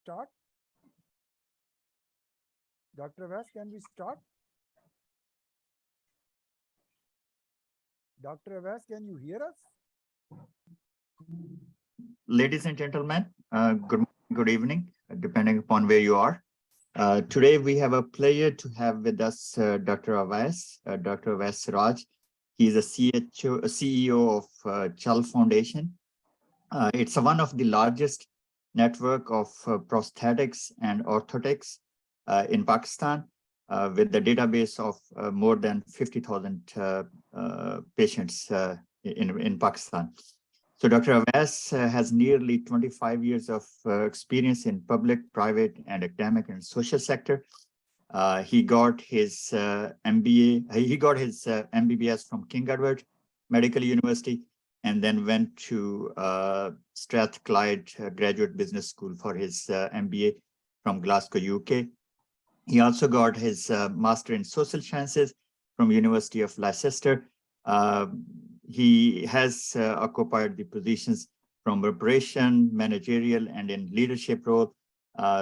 start? Dr. Awais, can we start? Dr. Awais, can you hear us? Ladies and gentlemen, good evening, depending upon where you are. Today, we have a pleasure to have with us Dr. Awais, Dr. Awais Siraj. He is a CEO of Chal Foundation. It's one of the largest network of prosthetics and orthotics in Pakistan, with the database of more than 50,000 patients in Pakistan. So Dr. Awais has nearly 25 years of experience in public, private, and academic and social sector. He got his MBA, he got his MBBS from King Edward Medical University, and then went to Strathclyde Graduate Business School for his MBA from Glasgow, UK. He also got his Master in Social Sciences from University of Leicester. He has occupied the positions from operation, managerial, and in leadership role.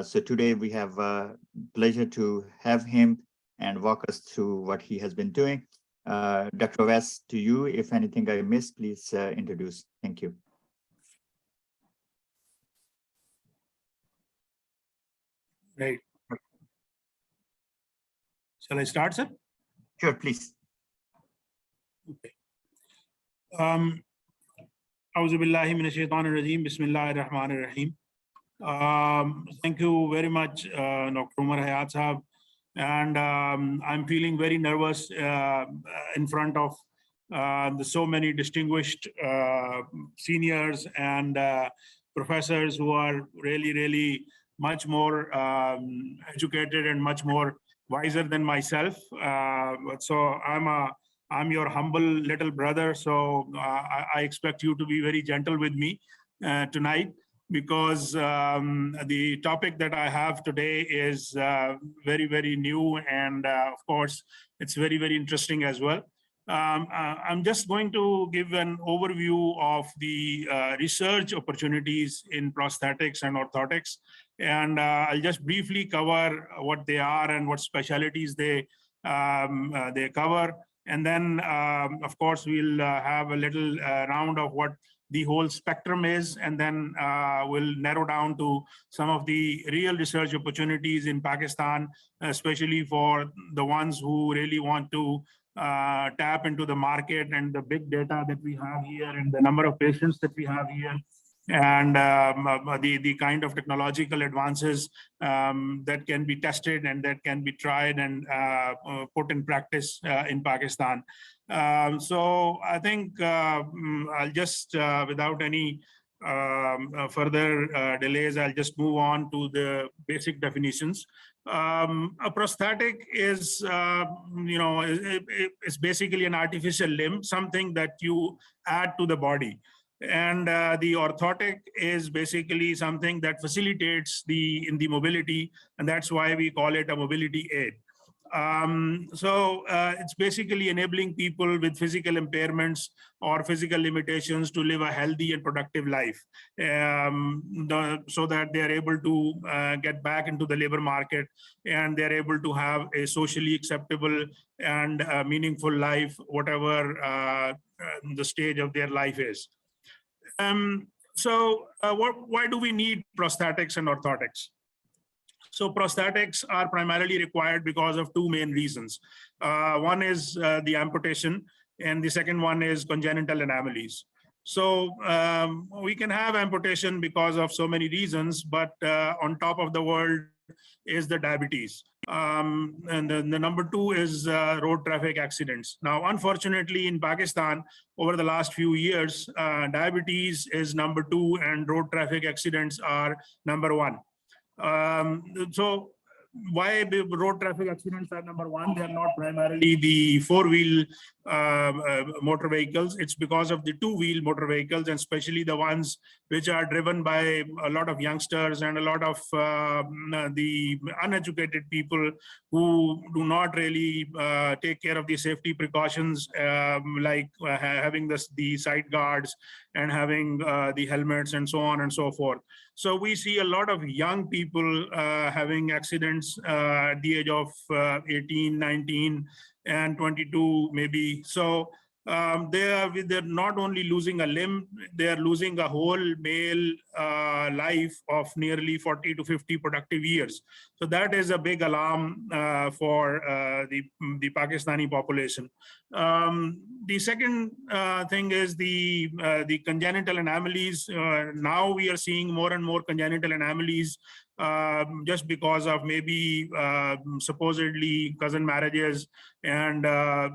So today we have a pleasure to have him and walk us through what he has been doing. Dr. Awais, to you, if anything I missed, please introduce. Thank you. Right. Shall I start, sir? Sure, please. Okay. Auzu billahi minash shaitanir rajeem. Bismillahir rahmanir rahim. Thank you very much, Dr. Umar Hayat Sahab. And I'm feeling very nervous in front of so many distinguished seniors and professors who are really much more educated and much more wiser than myself. So I'm your humble little brother. So I expect you to be very gentle with me tonight, because the topic that I have today is very new, and of course it's very interesting as well. I'm just going to give an overview of the research opportunities in prosthetics and orthotics, and I'll just briefly cover what they are and what specialties they cover, and then of course we'll have a little round of what the whole spectrum is, and then we'll narrow down to some of the real research opportunities in Pakistan, especially for the ones who really want to tap into the market and the big data that we have here and the number of patients that we have here, and the kind of technological advances that can be tested and that can be tried and put in practice in Pakistan. So I think I'll just, without any further delays, I'll just move on to the basic definitions. A prosthetic is, it's basically an artificial limb, something that you add to the body. And the orthotic is basically something that facilitates the mobility, and that's why we call it a mobility aid. So it's basically enabling people with physical impairments or physical limitations to live a healthy and productive life, so that they are able to get back into the labor market, and they're able to have a socially acceptable and meaningful life, whatever the stage of their life is. Why do we need prosthetics and orthotics? So prosthetics are primarily required because of two main reasons. One is the amputation, and the second one is congenital anomalies. So we can have amputation because of so many reasons, but on top of the world is the diabetes. And the number two is road traffic accidents. Now, unfortunately, in Pakistan, over the last few years, diabetes is number two and road traffic accidents are number one. So why the road traffic accidents are number one? They are not primarily the four-wheel motor vehicles. It's because of the two-wheel motor vehicles, and especially the ones which are driven by a lot of youngsters and a lot of the uneducated people who do not really take care of the safety precautions, like having the side guards and having the helmets and so on and so forth. So we see a lot of young people having accidents at the age of 18, 19, and 22 maybe. So they're not only losing a limb, they're losing a whole male life of nearly 40 to 50 productive years. So that is a big alarm for the Pakistani population. The second thing is the congenital anomalies. Now we are seeing more and more congenital anomalies just because of maybe supposedly cousin marriages and a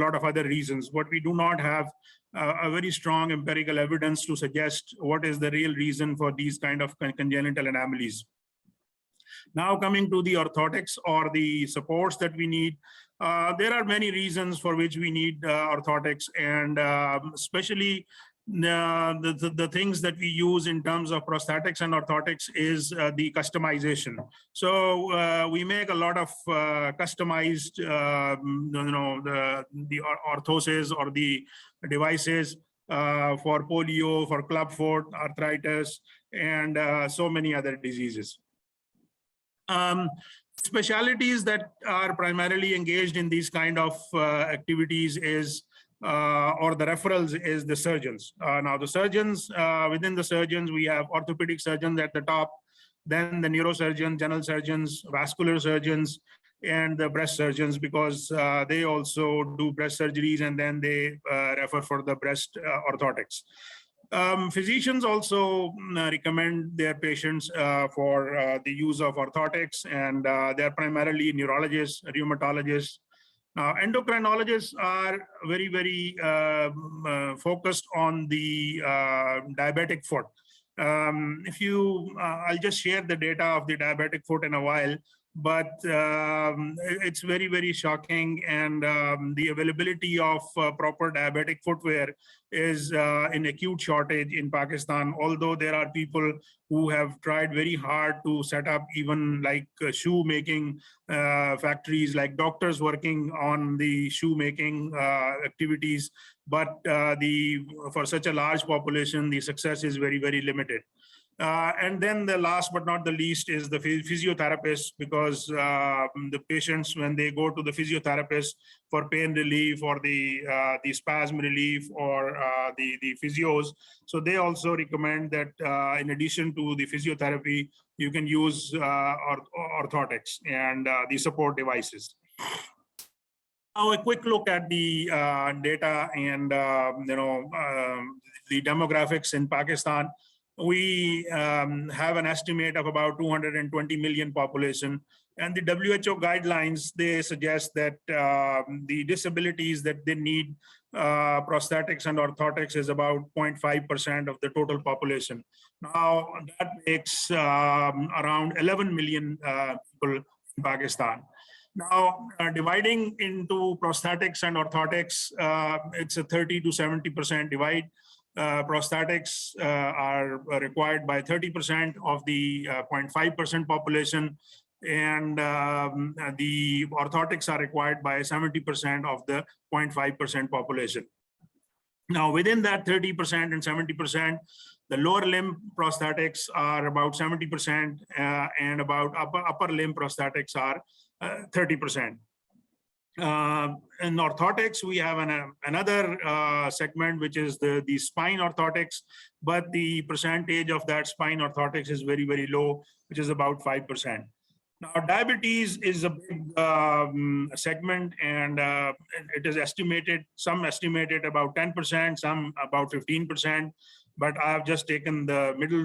lot of other reasons. But we do not have a very strong empirical evidence to suggest what is the real reason for these kind of congenital anomalies. Now coming to the orthotics or the supports that we need, there are many reasons for which we need orthotics, and especially the things that we use in terms of prosthetics and orthotics is the customization. So we make a lot of customized, the orthoses or the devices for polio, for clubfoot, arthritis, and so many other diseases. Specialties that are primarily engaged in these kind of activities is or the referrals is the surgeons. Now the surgeons, within the surgeons, we have orthopedic surgeons at the top, then the neurosurgeons, general surgeons, vascular surgeons, and the breast surgeons, because they also do breast surgeries and then they refer for the breast orthotics. Physicians also recommend their patients for the use of orthotics, and they're primarily neurologists, rheumatologists. Now, endocrinologists are very, very focused on the diabetic foot. I'll just share the data of the diabetic foot in a while, but it's very, very shocking, and the availability of proper diabetic footwear is in acute shortage in Pakistan, although there are people who have tried very hard to set up even like shoe making factories, like doctors working on the shoe making activities, but for such a large population, the success is very, very limited. And then the last but not the least is the physiotherapist, because the patients, when they go to the physiotherapist for pain relief or the spasm relief or the physios, so they also recommend that in addition to the physiotherapy, you can use orthotics and the support devices. Now a quick look at the data and the demographics in Pakistan. We have an estimate of about 220 million population, and the WHO guidelines, they suggest that the disabilities that they need prosthetics and orthotics is about 0.5% of the total population. Now that makes around 11 million people in Pakistan. Now, dividing into prosthetics and orthotics, it's a 30 to 70% divide. Prosthetics are required by 30% of the 0.5% population, and the orthotics are required by 70% of the 0.5% population. Now, within that 30% and 70%, the lower limb prosthetics are about 70%, and about upper limb prosthetics are 30%. In orthotics, we have another segment, which is the spine orthotics, but the percentage of that spine orthotics is very, very low, which is about 5%. Now, diabetes is a big segment, and it is estimated, some estimated about 10%, some about 15%, but I have just taken the middle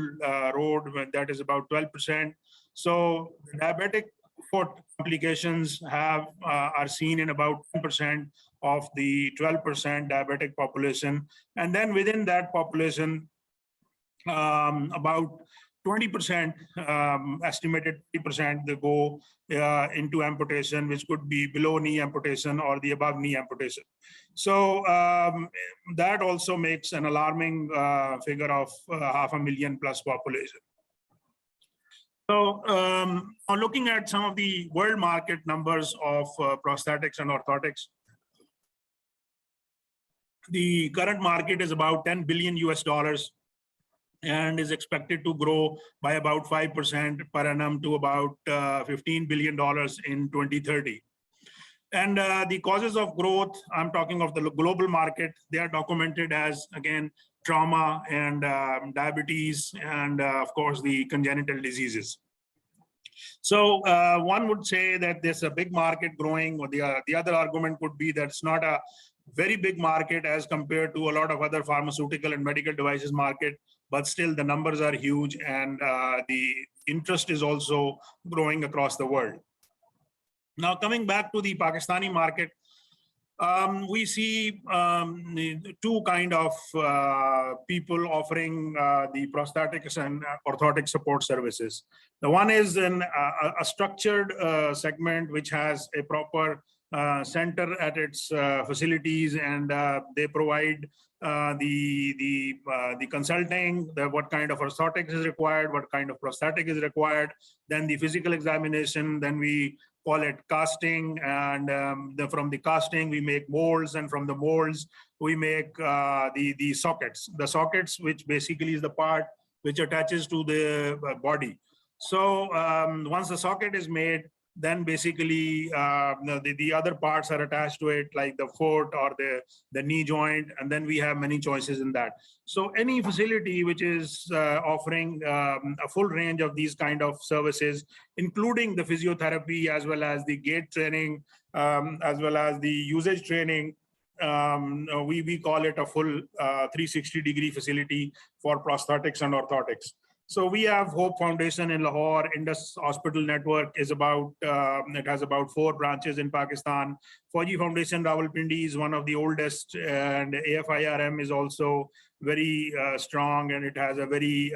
road, that is about 12%. So diabetic foot complications are seen in about 10% of the 12% diabetic population. And then within that population, about 20%, estimated 20%, they go into amputation, which could be below knee amputation or the above knee amputation. So that also makes an alarming figure of 500,000 plus population. So looking at some of the world market numbers of prosthetics and orthotics, the current market is about $10 billion US. and is expected to grow by about 5% per annum to about $15 billion in 2030. And the causes of growth, I'm talking of the global market, they are documented as, again, trauma and diabetes, and of course, the congenital diseases. So one would say that there's a big market growing, or the other argument could be that it's not a very big market as compared to a lot of other pharmaceutical and medical devices market, but still the numbers are huge, and the interest is also growing across the world. Now, coming back to the Pakistani market, we see two kind of people offering the prosthetics and orthotic support services. The one is a structured segment which has a proper center at its facilities, and they provide the consulting, what kind of orthotics is required, what kind of prosthetic is required, then the physical examination, then we call it casting, and from the casting we make molds, and from the molds we make the sockets. The sockets, which basically is the part which attaches to the body. So once the socket is made, then basically the other parts are attached to it, like the foot or the knee joint, and then we have many choices in that. So any facility which is offering a full range of these kind of services, including the physiotherapy, as well as the gait training, as well as the usage training, we call it a full 360-degree facility for prosthetics and orthotics. So we have Hope Foundation in Lahore. Indus Hospital Network is about, it has about 4 branches in Pakistan. Fauji Foundation Rawalpindi is one of the oldest, and AFIRM is also very strong, and it has a very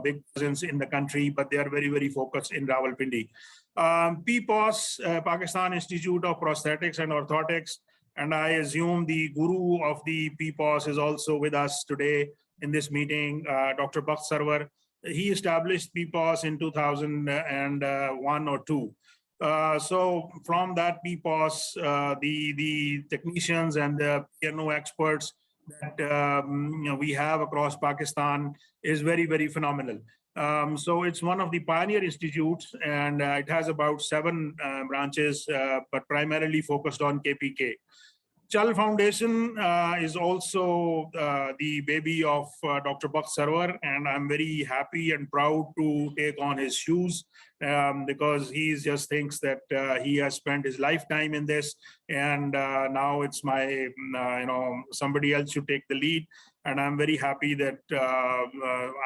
big presence in the country, but they are very, very focused in Rawalpindi. PPOS, Pakistan Institute of Prosthetics and Orthotics, and I assume the guru of the PPOS is also with us today in this meeting, Dr. Bakht Sarwar. He established PPOS in 2001 or 2. So from that PPOS, the technicians and the PNO experts that we have across Pakistan is very, very phenomenal. So it's one of the pioneer institutes, and it has about 7 branches, but primarily focused on KPK. Chal Foundation is also the baby of Dr. Bakht Sarwar, and I'm very happy and proud to take on his shoes, because he just thinks that he has spent his lifetime in this, and now it's my, somebody else should take the lead, and I'm very happy that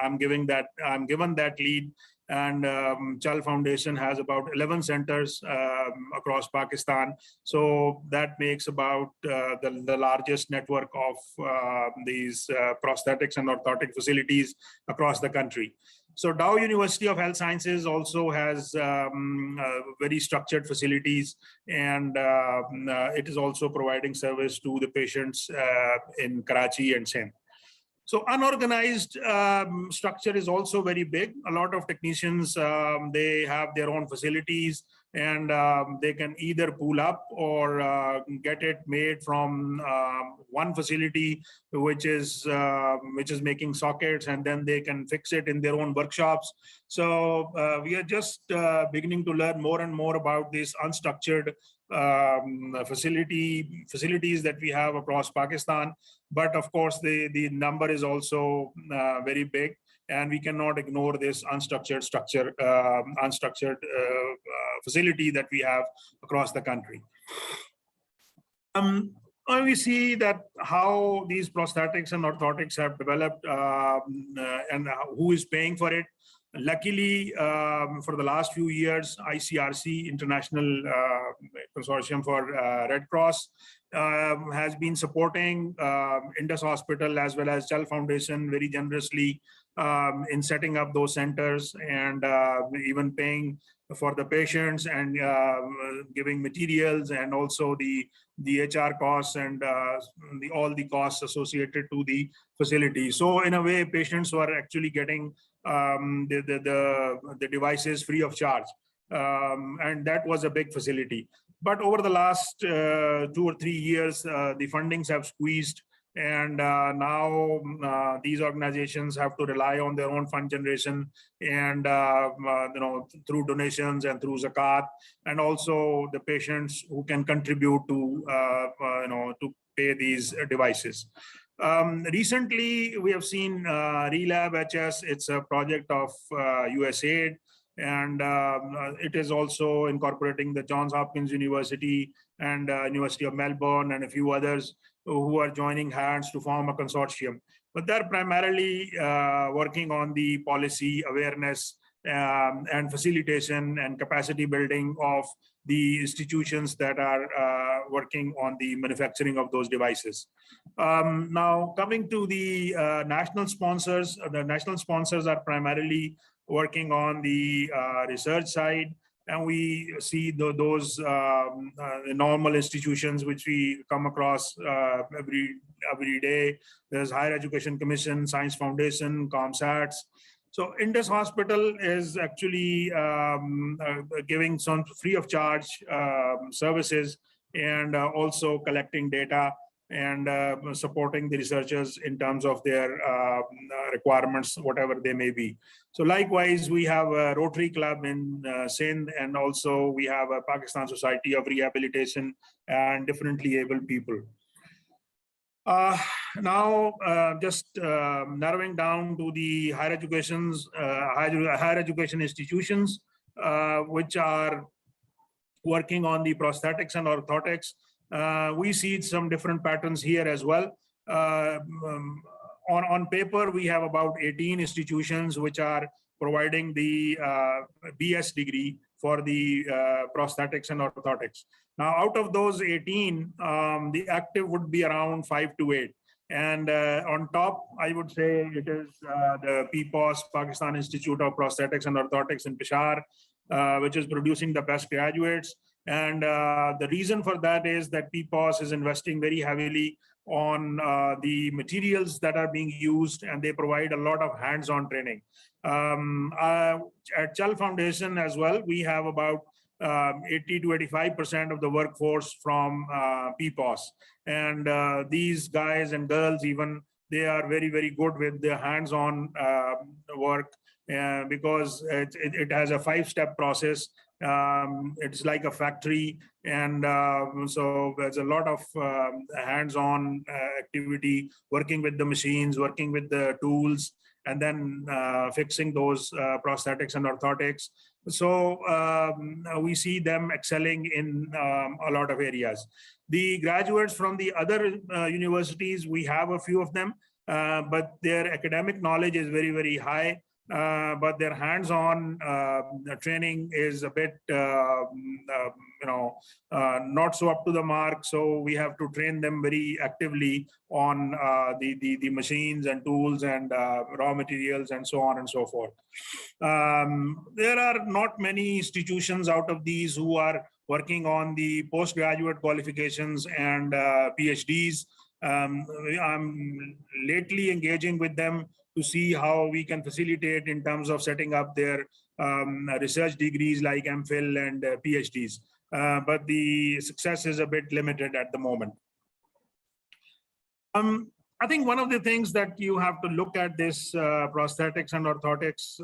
I'm given that lead. And Chal Foundation has about 11 centers across Pakistan. So that makes about the largest network of these prosthetics and orthotic facilities across the country. So Dow University of Health Sciences also has very structured facilities, and it is also providing service to the patients in Karachi and Sindh. So unorganized structure is also very big. A lot of technicians, they have their own facilities, and they can either pool up or get it made from one facility, which is making sockets, and then they can fix it in their own workshops. So we are just beginning to learn more and more about this unstructured facilities that we have across Pakistan. But of course, the number is also very big, and we cannot ignore this unstructured facility that we have across the country. We see that how these prosthetics and orthotics have developed, and who is paying for it. Luckily, for the last few years, ICRC, International Consortium for Red Cross, has been supporting Indus Hospital as well as Chal Foundation very generously in setting up those centers, and even paying for the patients, and giving materials, and also the HR costs, and all the costs associated to the facility. So in a way, patients were actually getting the devices free of charge, and that was a big facility. But over the last 2 or 3 years, the fundings have squeezed, And now these organizations have to rely on their own fund generation and through donations and through zakat, and also the patients who can contribute to pay these devices. Recently, we have seen Relab HS. It's a project of USAID, and it is also incorporating the Johns Hopkins University and University of Melbourne and a few others who are joining hands to form a consortium. But they're primarily working on the policy awareness and facilitation and capacity building of the institutions that are working on the manufacturing of those devices. Now, coming to the national sponsors are primarily working on the research side, and we see those normal institutions which we come across every day. There's Higher Education Commission, Science Foundation, ComSats. So Indus Hospital is actually giving some free of charge services, and also collecting data and supporting the researchers in terms of their requirements, whatever they may be. So likewise, we have a Rotary Club in Sindh, and also we have a Pakistan Society of Rehabilitation and Differently Abled People. Now, just narrowing down to the higher education institutions, which are working on the prosthetics and orthotics. We see some different patterns here as well. On paper, we have about 18 institutions which are providing the BS degree for the prosthetics and orthotics. Now, out of those 18, the active would be around 5 to 8. And on top, I would say it is the PPOS, Pakistan Institute of Prosthetics and Orthotics in Peshawar, which is producing the best graduates. And the reason for that is that PPOS is investing very heavily on the materials that are being used, and they provide a lot of hands-on training. At Chal Foundation as well, we have about 80 to 85% of the workforce from PPOS. And these guys and girls, even, they are very, very good with the hands-on work, because it has a 5-step process. It's like a factory, and so there's a lot of hands-on activity, working with the machines, working with the tools, and then fixing those prosthetics and orthotics. So we see them excelling in a lot of areas. The graduates from the other universities, we have a few of them, but their academic knowledge is very, very high. But their hands-on training is a bit, not so up to the mark. So we have to train them very actively on the machines and tools and raw materials and so on and so forth. There are not many institutions out of these who are working on the postgraduate qualifications and PhDs. I'm lately engaging with them to see how we can facilitate in terms of setting up their research degrees like MPhil and PhDs. But the success is a bit limited at the moment. I think one of the things that you have to look at this prosthetics and orthotics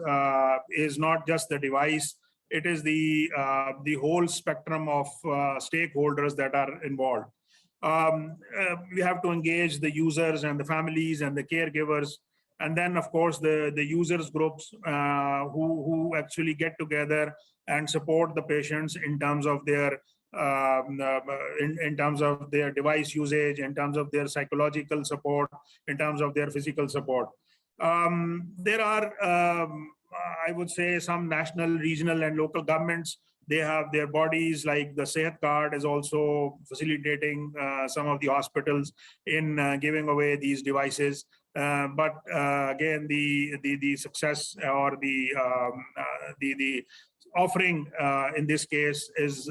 is not just the device. It is the whole spectrum of stakeholders that are involved. We have to engage the users and the families and the caregivers. And then, of course, the users groups who actually get together and support the patients in terms of their in terms of their device usage, in terms of their psychological support, in terms of their physical support. There are, I would say, some national, regional, and local governments. They have their bodies, like the Sehat card is also facilitating some of the hospitals in giving away these devices. But again, the success or the offering in this case is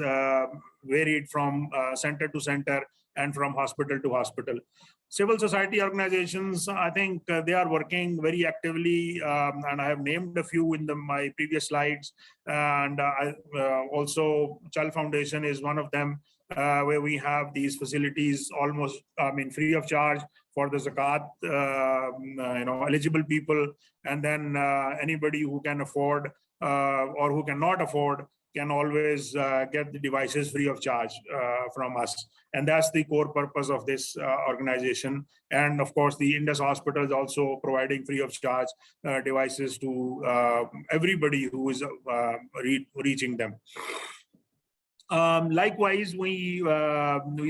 varied from center to center and from hospital to hospital. Civil society organizations, I think they are working very actively, and I have named a few in my previous slides. And also Chal Foundation is one of them, where we have these facilities almost, free of charge for the zakat, eligible people, and then anybody who can afford or who cannot afford can always get the devices free of charge from us. And that's the core purpose of this organization. And of course, the Indus Hospital is also providing free of charge devices to everybody who is reaching them. Likewise, we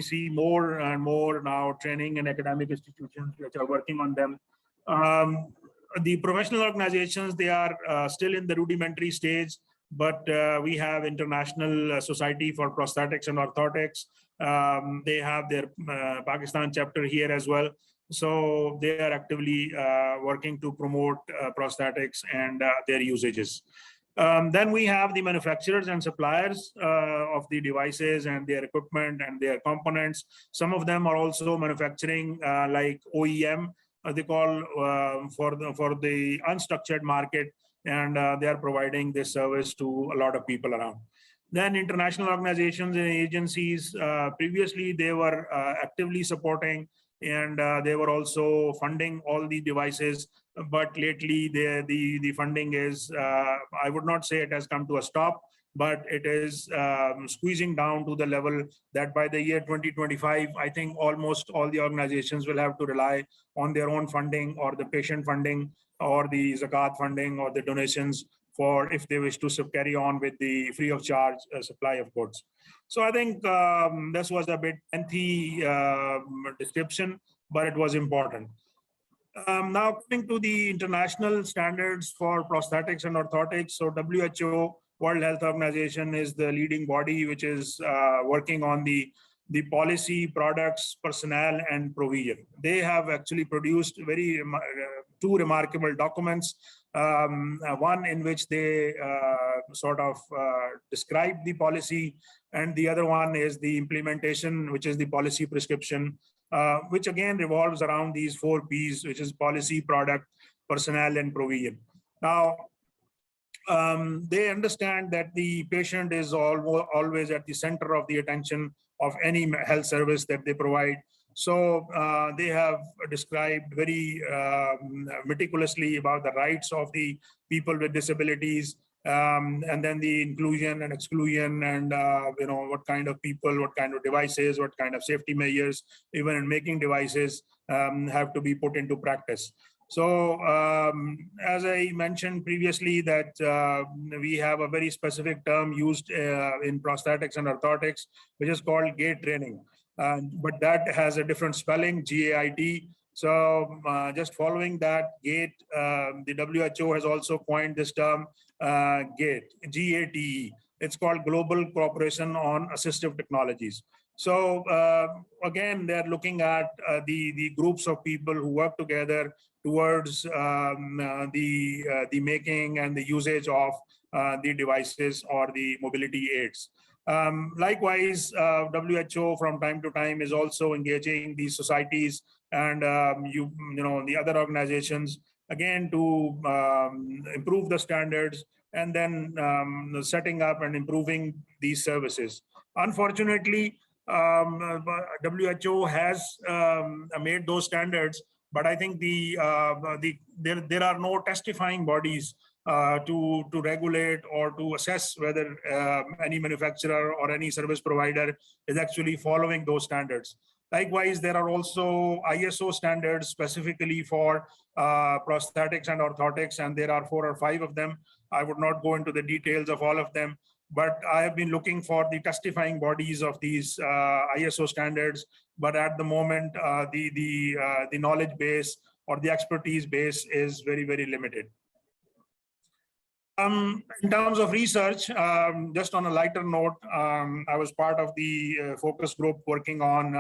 see more and more now training and academic institutions which are working on them. The professional organizations, they are still in the rudimentary stage, but we have International Society for Prosthetics and Orthotics. They have their Pakistan chapter here as well. So they are actively working to promote prosthetics and their usages. Then we have the manufacturers and suppliers of the devices and their equipment and their components. Some of them are also manufacturing like OEM, they call for the unstructured market, and they are providing this service to a lot of people around. Then international organizations and agencies, previously they were actively supporting, and they were also funding all the devices. But lately, the funding is, I would not say it has come to a stop, but it is squeezing down to the level that by the year 2025, I think almost all the organizations will have to rely on their own funding or the patient funding or the zakat funding or the donations for if they wish to carry on with the free of charge supply of goods. So I think this was a bit lengthy description, but it was important. Now coming to the international standards for prosthetics and orthotics. So WHO, World Health Organization, is the leading body which is working on the policy, products, personnel, and provision. They have actually produced two remarkable documents. One in which they sort of describe the policy, and the other one is the implementation, which is the policy prescription, which again revolves around these 4 Ps, which is policy, product, personnel, and provision. Now, they understand that the patient is always at the center of the attention of any health service that they provide. So they have described very meticulously about the rights of the people with disabilities, and then the inclusion and exclusion, and what kind of people, what kind of devices, what kind of safety measures, even in making devices, have to be put into practice. So as I mentioned previously, that we have a very specific term used in prosthetics and orthotics, which is called gait training. But that has a different spelling, GAIT. So just following that gait, the WHO has also coined this term GATE, GATE. It's called Global Cooperation on Assistive Technologies. So again, they're looking at the groups of people who work together towards the making and the usage of the devices or the mobility aids. Likewise, WHO from time to time is also engaging these societies and the other organizations, again, to improve the standards and then setting up and improving these services. Unfortunately, WHO has made those standards, but I think there are no testifying bodies to regulate or to assess whether any manufacturer or any service provider is actually following those standards. Likewise, there are also ISO standards specifically for prosthetics and orthotics, and there are 4 or 5 of them. I would not go into the details of all of them, but I have been looking for the testifying bodies of these ISO standards. But at the moment, the knowledge base or the expertise base is very, very limited. In terms of research, just on a lighter note, I was part of the focus group working on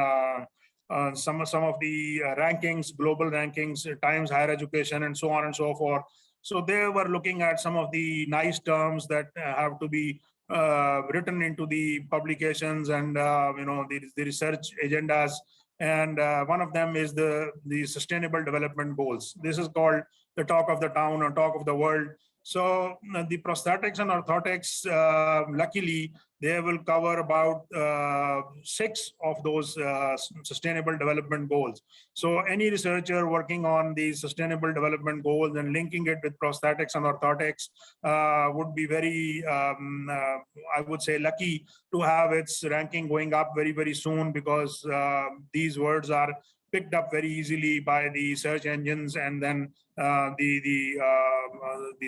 some of the rankings, global rankings, Times Higher Education, and so on and so forth. So they were looking at some of the nice terms that have to be written into the publications and the research agendas. And one of them is the Sustainable Development Goals. This is called the talk of the town or talk of the world. So the prosthetics and orthotics, luckily, they will cover about 6 of those sustainable development goals. So any researcher working on these sustainable development goals and linking it with prosthetics and orthotics would be very, I would say, lucky to have its ranking going up very, very soon, because these words are picked up very easily by the search engines, and then the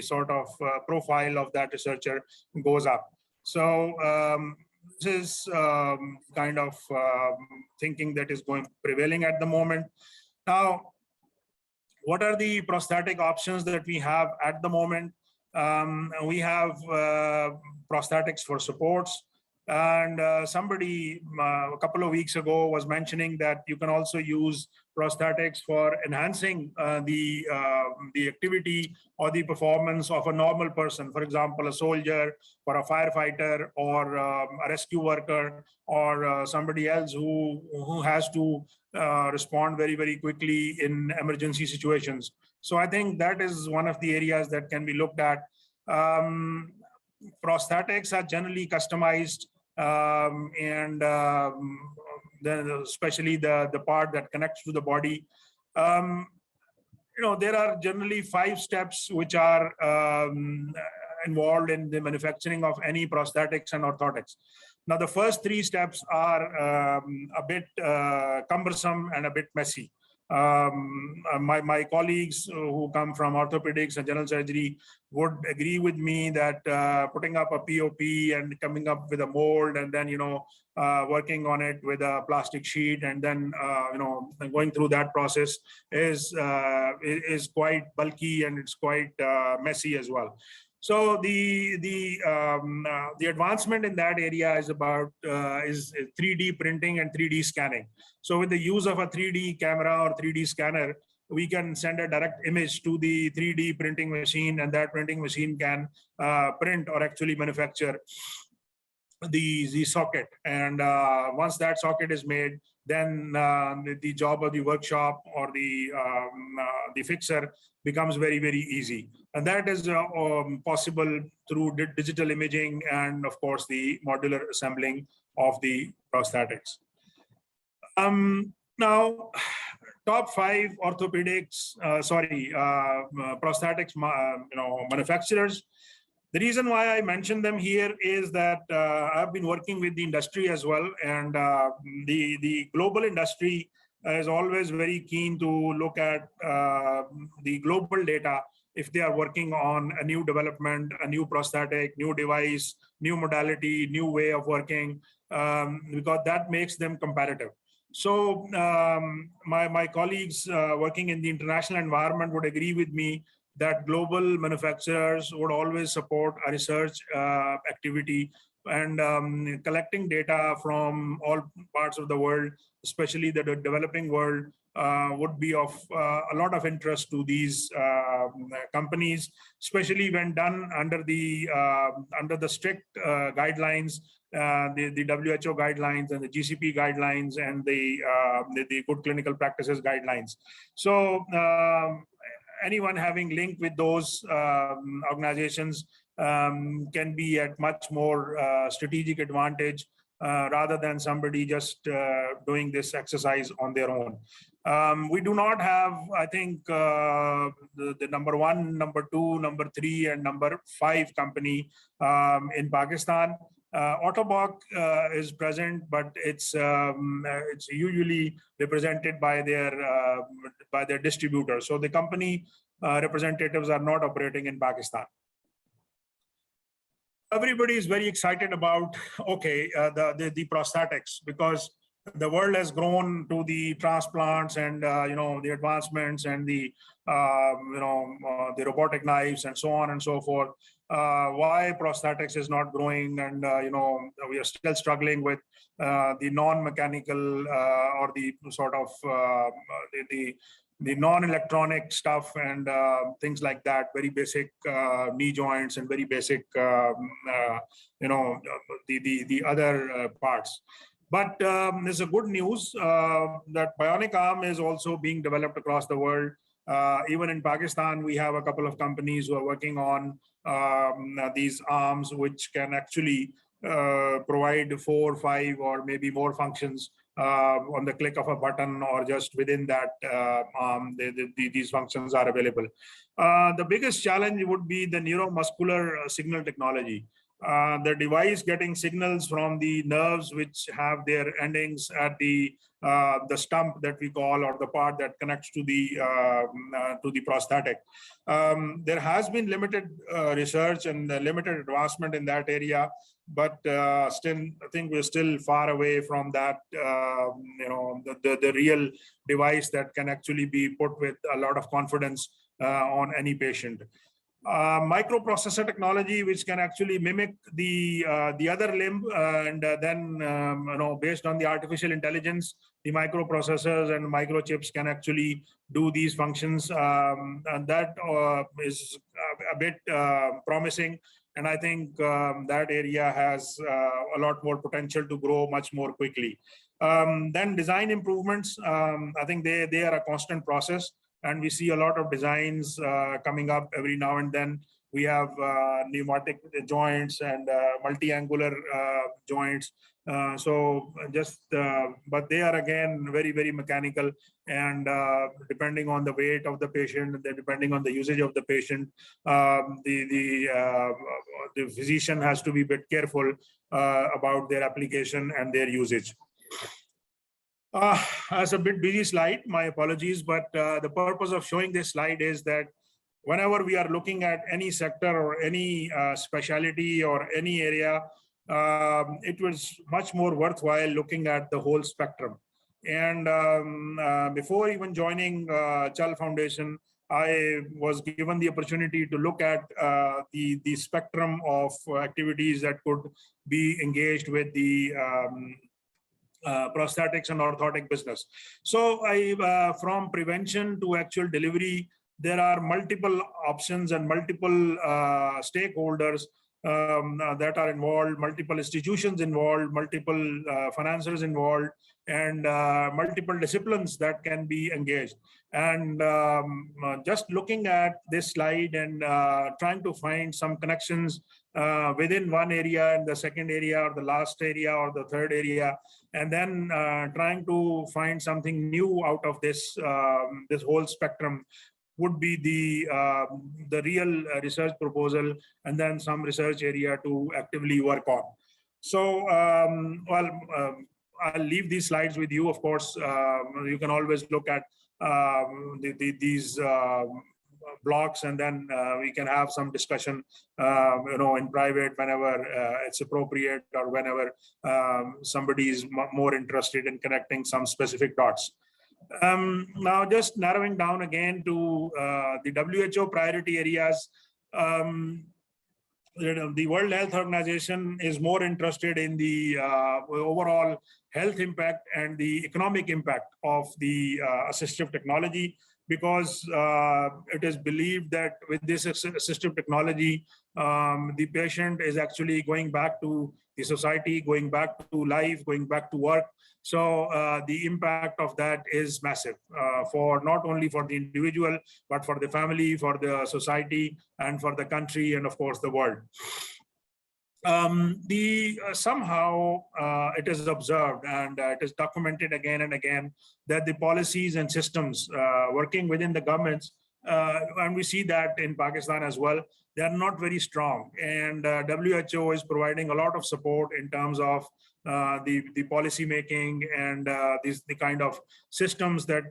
sort of profile of that researcher goes up. So this is kind of thinking that is prevailing at the moment. Now, what are the prosthetic options that we have at the moment? We have prosthetics for supports. And somebody a couple of weeks ago was mentioning that you can also use prosthetics for enhancing the activity or the performance of a normal person. For example, a soldier or a firefighter or a rescue worker or somebody else who has to respond very, very quickly in emergency situations. So I think that is one of the areas that can be looked at. Prosthetics are generally customized, and then especially the part that connects to the body. There are generally 5 steps which are involved in the manufacturing of any prosthetics and orthotics. Now, the first 3 steps are a bit cumbersome and a bit messy. My colleagues who come from orthopedics and general surgery would agree with me that putting up a POP and coming up with a mold, and then working on it with a plastic sheet, and then going through that process is quite bulky, and it's quite messy as well. So the advancement in that area is about is 3D printing and 3D scanning. So with the use of a 3D camera or 3D scanner, we can send a direct image to the 3D printing machine, and that printing machine can print or actually manufacture the socket. And once that socket is made, then the job of the workshop or the fixer becomes very, very easy. And that is possible through digital imaging and, of course, the modular assembling of the prosthetics. Now, top 5 orthopedics, prosthetics, manufacturers. The reason why I mention them here is that I've been working with the industry as well, and the global industry is always very keen to look at the global data if they are working on a new development, a new prosthetic, new device, new modality, new way of working, because that makes them competitive. So my colleagues working in the international environment would agree with me that global manufacturers would always support a research activity, and collecting data from all parts of the world, especially the developing world, would be of a lot of interest to these companies, especially when done under the strict guidelines, the WHO guidelines and the GCP guidelines and the good clinical practices guidelines. So anyone having link with those organizations can be at much more strategic advantage rather than somebody just doing this exercise on their own. We do not have, I think, the number 1, number 2, number 3, and number 5 company in Pakistan. Autobok is present, but it's usually represented by their distributor. So the company representatives are not operating in Pakistan. Everybody is very excited about the prosthetics, because the world has grown to the transplants and the advancements and the robotic knives and so on and so forth. Why prosthetics is not growing, and we are still struggling with the non-mechanical or the sort of the non-electronic stuff and things like that, very basic knee joints and very basic the other parts. But there's a good news that bionic arm is also being developed across the world. Even in Pakistan, we have a couple of companies who are working on these arms, which can actually provide 4, 5, or maybe more functions on the click of a button, or just within that arm, these functions are available. The biggest challenge would be the neuromuscular signal technology. The device getting signals from the nerves, which have their endings at the stump that we call, or the part that connects to the prosthetic. There has been limited research and limited advancement in that area, but still, I think we're still far away from that. The real device that can actually be put with a lot of confidence on any patient. Microprocessor technology, which can actually mimic the other limb, and then based on the artificial intelligence, the microprocessors and microchips can actually do these functions, and that is a bit promising. And I think that area has a lot more potential to grow much more quickly. Then design improvements, I think they are a constant process. And we see a lot of designs coming up every now and then. We have pneumatic joints and multi-angular joints. But they are again very, very mechanical, and depending on the weight of the patient, depending on the usage of the patient, the physician has to be a bit careful about their application and their usage. As a bit busy slide, my apologies, but the purpose of showing this slide is that whenever we are looking at any sector or any specialty or any area, it was much more worthwhile looking at the whole spectrum. And before even joining Chal Foundation, I was given the opportunity to look at the spectrum of activities that could be engaged with the prosthetics and orthotic business. So from prevention to actual delivery, there are multiple options and multiple stakeholders that are involved, multiple institutions involved, multiple financiers involved, and multiple disciplines that can be engaged. And just looking at this slide and trying to find some connections within one area and the second area or the last area or the third area, and then trying to find something new out of this this whole spectrum would be the real research proposal, and then some research area to actively work on. So, I'll leave these slides with you. Of course, you can always look at these blocks, and then we can have some discussion, in private whenever it's appropriate, or whenever somebody is more interested in connecting some specific dots. Now, just narrowing down again to the WHO priority areas. The World Health Organization is more interested in the overall health impact and the economic impact of the assistive technology, because it is believed that with this assistive technology, the patient is actually going back to the society, going back to life, going back to work. So the impact of that is massive for not only for the individual, but for the family, for the society, and for the country, and of course the world. Somehow it is observed, and it is documented again and again, that the policies and systems working within the governments, and we see that in Pakistan as well, they are not very strong. And WHO is providing a lot of support in terms of the policy making and the kind of systems that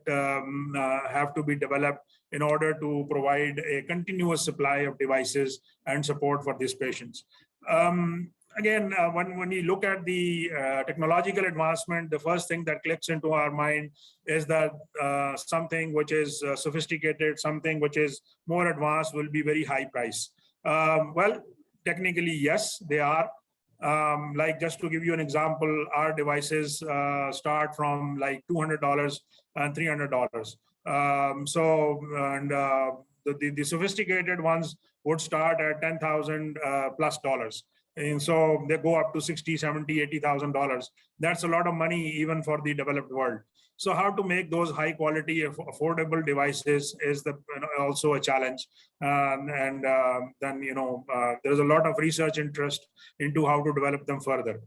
have to be developed in order to provide a continuous supply of devices and support for these patients. Again, when you look at the technological advancement, the first thing that clicks into our mind is that something which is sophisticated, something which is more advanced will be very high price. Well, technically, yes, they are. Like, just to give you an example, our devices start from like $200 and $300. The sophisticated ones would start at $10,000 plus dollars. And so they go up to 60, 70, $80,000. That's a lot of money even for the developed world. So how to make those high quality, affordable devices is also a challenge. Then, there's a lot of research interest into how to develop them further.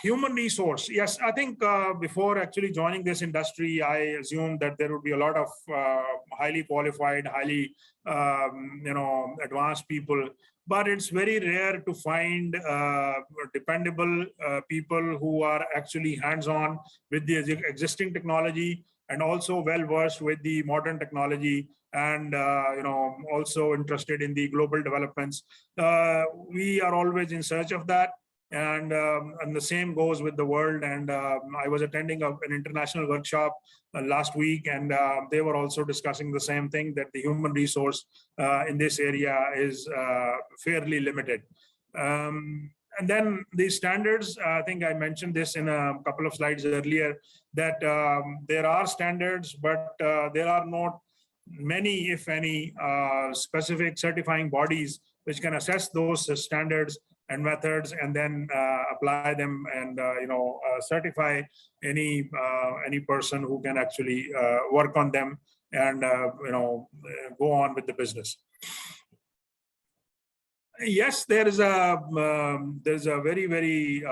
Human resource. Yes, I think before actually joining this industry, I assumed that there would be a lot of highly qualified, highly, advanced people. But it's very rare to find dependable people who are actually hands-on with the existing technology and also well-versed with the modern technology and also interested in the global developments. We are always in search of that. And the same goes with the world. And I was attending an international workshop last week, and they were also discussing the same thing, that the human resource in this area is fairly limited. And then the standards, I think I mentioned this in a couple of slides earlier, that there are standards, but there are not many, if any, specific certifying bodies which can assess those standards and methods and then apply them and certify any person who can actually work on them and go on with the business. Yes, there's a very, very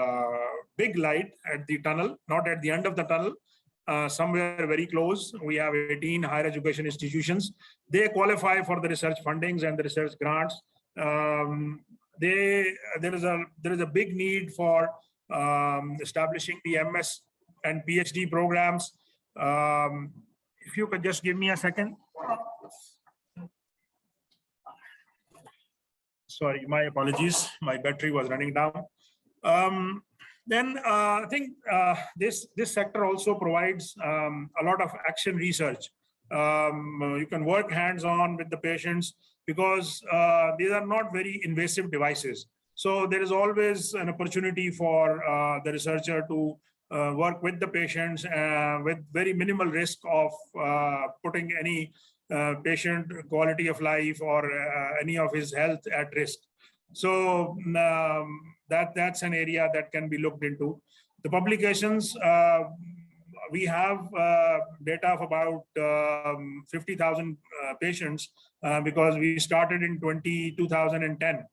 big light at the tunnel, not at the end of the tunnel, somewhere very close. We have 18 higher education institutions. They qualify for the research fundings and the research grants. There is a big need for establishing the MS and PhD programs. If you could just give me a second. Sorry, my apologies. My battery was running down. Then I think this sector also provides a lot of action research. You can work hands-on with the patients because these are not very invasive devices. So there is always an opportunity for the researcher to work with the patients with very minimal risk of putting any patient quality of life or any of his health at risk. So that's an area that can be looked into. The publications, we have data of about 50,000 patients because we started in 2010.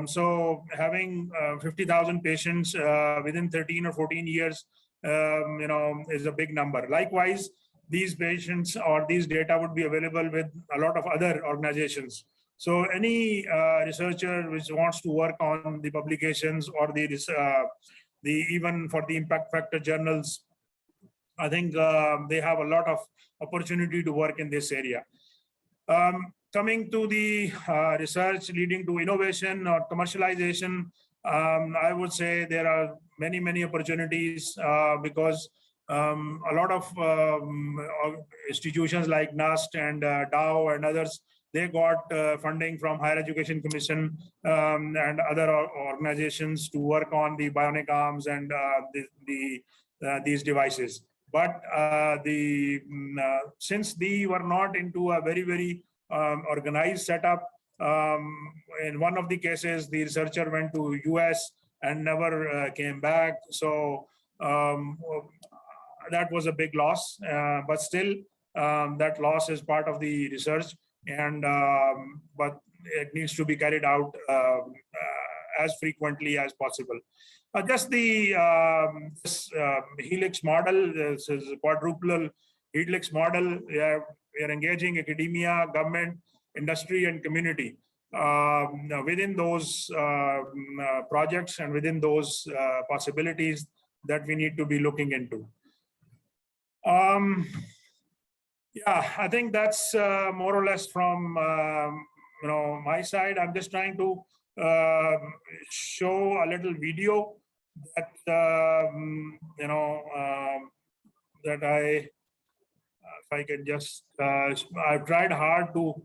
So having 50,000 patients within 13 or 14 years, is a big number. Likewise, these patients or these data would be available with a lot of other organizations. So any researcher which wants to work on the publications or the even for the impact factor journals, I think they have a lot of opportunity to work in this area. Coming to the research leading to innovation or commercialization, I would say there are many, many opportunities because a lot of institutions like NUST and Dow and others, they got funding from Higher Education Commission and other organizations to work on the bionic arms and these devices. But since they were not into a very, very organized setup, in one of the cases, the researcher went to US and never came back. So that was a big loss, but still that loss is part of the research, and but it needs to be carried out as frequently as possible. Just the helix model, this is a quadruple helix model. We are engaging academia, government, industry, and community within those projects and within those possibilities that we need to be looking into. Yeah, I think that's more or less from my side. I'm just trying to show a little video that that if I can just I've tried hard to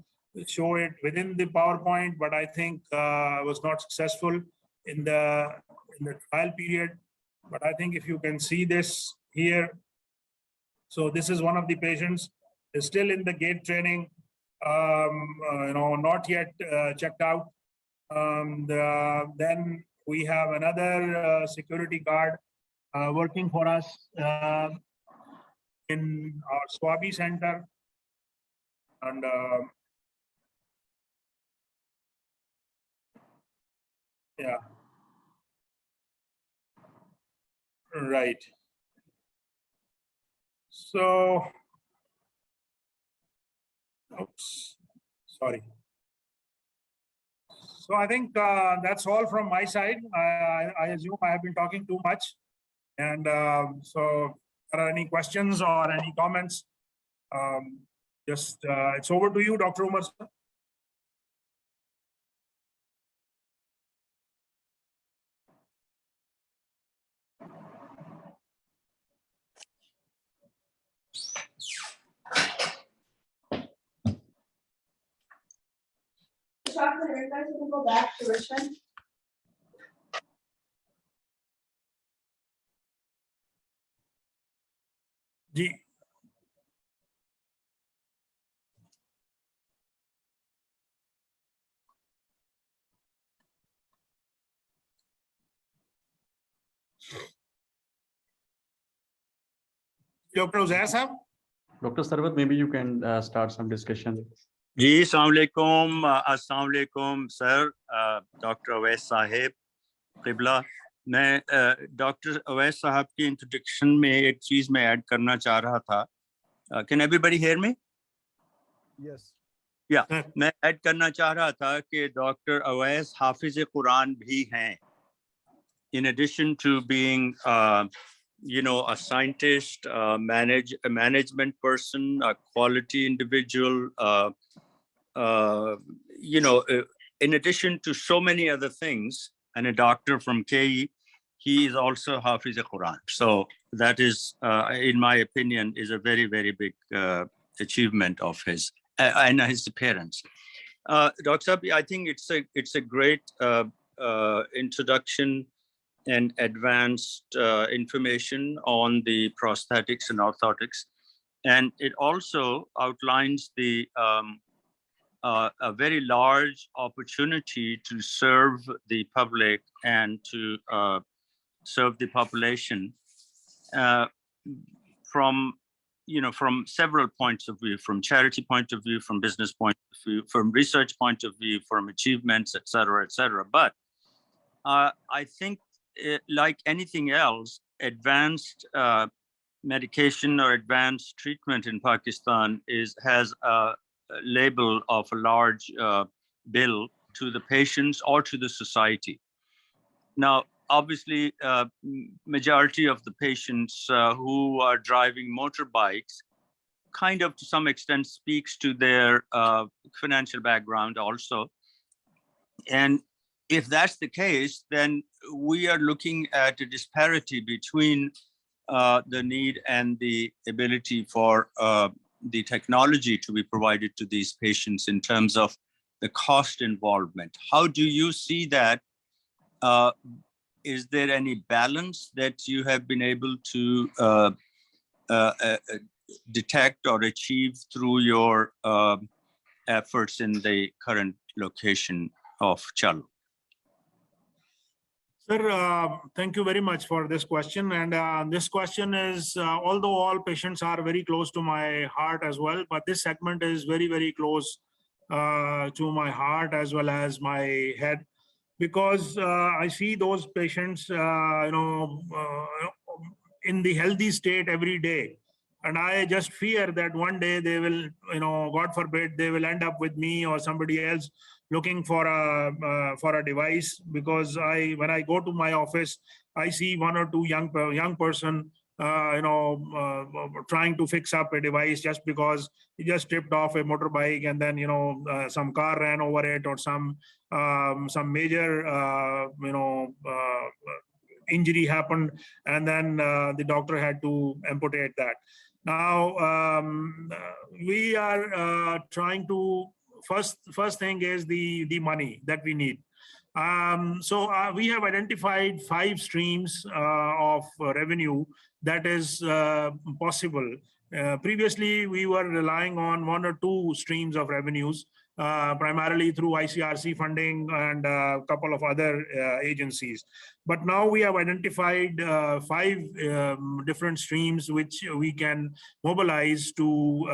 show it within the PowerPoint, but I think I was not successful in the trial period. But I think if you can see this here, so this is one of the patients, is still in the gait training, not yet checked out. Then we have another security guard working for us in our Swabi center. And yeah, right. So, oops, sorry. So I think that's all from my side. I assume I have been talking too much. And so if there are any questions or any comments, just it's over to you, Dr. Umar. Sir. Dr. Rinka, can go back to Richmond? Ji Dr. Uzair साहब. Dr. Sarvat, maybe you can start some discussion. जी अस्सलाम वालेकुम sir doctor Awais Sahib क़िबला मैं doctor Awais साहब की introduction में एक चीज़ मैं add करना चाह रहा था can everybody hear me Yes. या मैं ऐड करना चाह रहा था कि डॉक्टर अवैस हाफिज़ कुरान भी हैं in addition to being you know, a scientist, a management person, a quality individual, you know, in addition to so many other things, and a doctor from KE, he is also Hafiz al-Quran. So that is, in my opinion, is a very, very big achievement of his and his parents. Dr. Sabi, I think it's a great introduction and advanced information on the prosthetics and orthotics. And it also outlines the a very large opportunity to serve the public and to serve the population from, you know, from several points of view, from charity point of view, from business point of view, from research point of view, from achievements, et cetera, et cetera. But I think like anything else, advanced medication or advanced treatment in Pakistan has a label of a large bill to the patients or to the society. Now, obviously, majority of the patients who are driving motorbikes kind of to some extent speaks to their financial background also. And if that's the case, then we are looking at a disparity between the need and the ability for the technology to be provided to these patients in terms of the cost involvement. How do you see that? Is there any balance that you have been able to detect or achieve through your efforts in the current location of Chal? Sir, thank you very much for this question. And this question is, although all patients are very close to my heart as well, but this segment is very, very close to my heart as well as my head, because I see those patients, in the healthy state every day. And I just fear that one day they will, God forbid, they will end up with me or somebody else looking for a device, because when I go to my office, I see one or two young person trying to fix up a device just because he just tripped off a motorbike and then some car ran over it, or some major injury happened, and then the doctor had to amputate that. Now we are trying to first thing is the money that we need. So we have identified 5 streams of revenue that is possible. Previously, we were relying on 1 or 2 streams of revenues. primarily through ICRC funding and a couple of other agencies. But now we have identified 5 different streams which we can mobilize to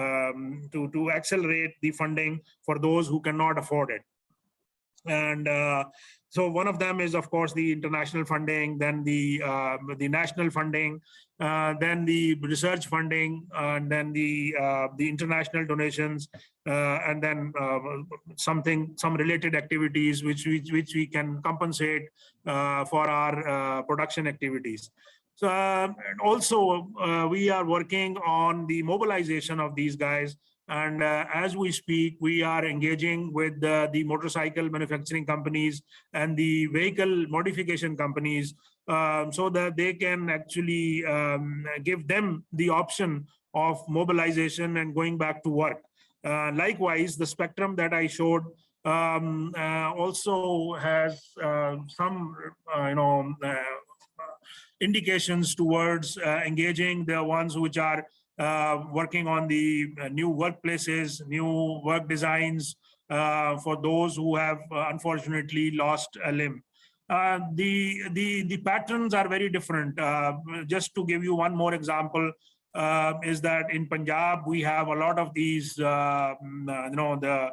accelerate the funding for those who cannot afford it. And so one of them is, of course, the international funding, then the national funding, then the research funding, and then the international donations, and then some related activities which we can compensate for our production activities. So and also we are working on the mobilization of these guys. And as we speak, we are engaging with the motorcycle manufacturing companies and the vehicle modification companies so that they can actually give them the option of mobilization and going back to work. Likewise, the spectrum that I showed also has some, indications towards engaging the ones which are working on the new workplaces, new work designs for those who have unfortunately lost a limb. The patterns are very different. Just to give you one more example, is that in Punjab we have a lot of these, the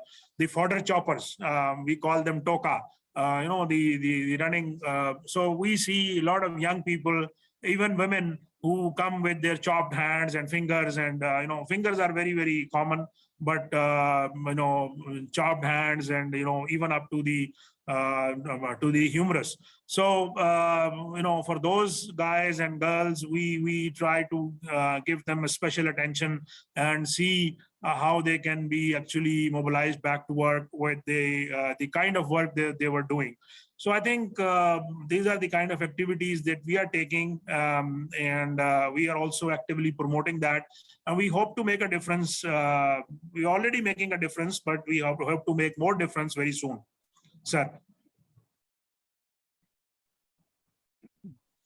fodder choppers. We call them toka. The running. So we see a lot of young people, even women, who come with their chopped hands and fingers, and fingers are very, very common, but chopped hands and even up to the humerus. So for those guys and girls, we try to give them a special attention and see how they can be actually mobilized back to work with the kind of work they were doing. So I think these are the kind of activities that we are taking, and we are also actively promoting that. And we hope to make a difference. We're already making a difference, but we hope to make more difference very soon. Sir.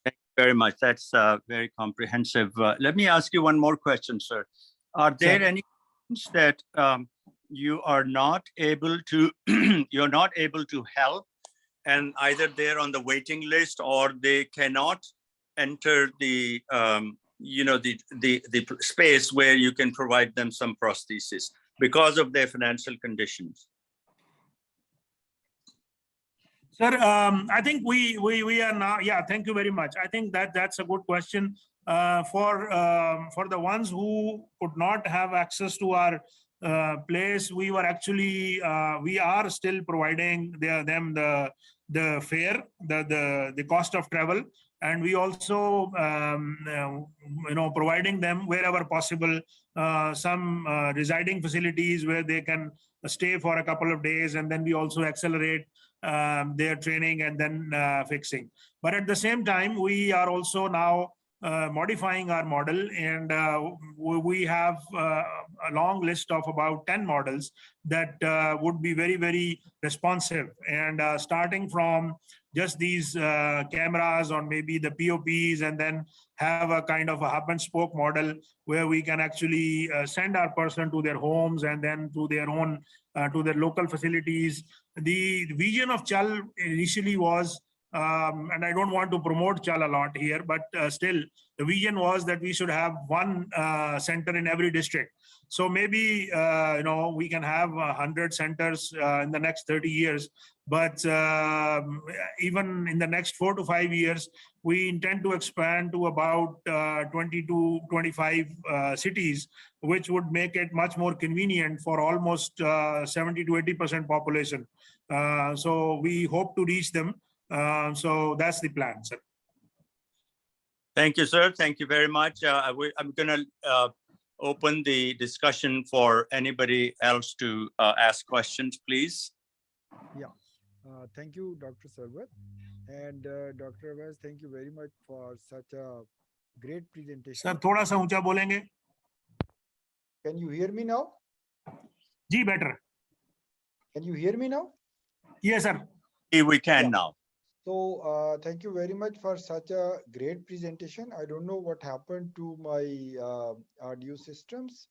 Thank you very much. That's very comprehensive. Let me ask you one more question, sir. Are there any questions that you are not able to help, and either they're on the waiting list or they cannot enter the the space where you can provide them some prosthesis because of their financial conditions? Sir, I think we are now. Yeah, thank you very much. I think that's a good question. For the ones who could not have access to our place, we were actually we are still providing them the fare, the cost of travel, and we also providing them wherever possible some residing facilities where they can stay for a couple of days, and then we also accelerate their training and then fixing. But at the same time, we are also now modifying our model, and we have a long list of about 10 models that would be very, very responsive, and starting from just these cameras on maybe the POPs, and then have a kind of a hub and spoke model where we can actually send our person to their homes and then to their own to their local facilities. The vision of Chal initially was, and I don't want to promote Chal a lot here, but still the vision was that we should have one center in every district. So maybe we can have 100 centers in the next 30 years, but even in the next 4 to 5 years, we intend to expand to about 20 to 25 cities, which would make it much more convenient for almost 70 to 80% population. So we hope to reach them. So that's the plan, sir. Thank you, sir. Thank you very much. I'm going to open the discussion for anybody else to ask questions, please. Yeah. Thank you, Dr. Sarwat. And Dr. Awais, thank you very much for such a great presentation. Sir, थोड़ा सा ऊंचा बोलेंगे? Can you hear me now? Ji, better. Can you hear me now? Yes, sir. We can now. So thank you very much for such a great presentation. I don't know what happened to my audio systems,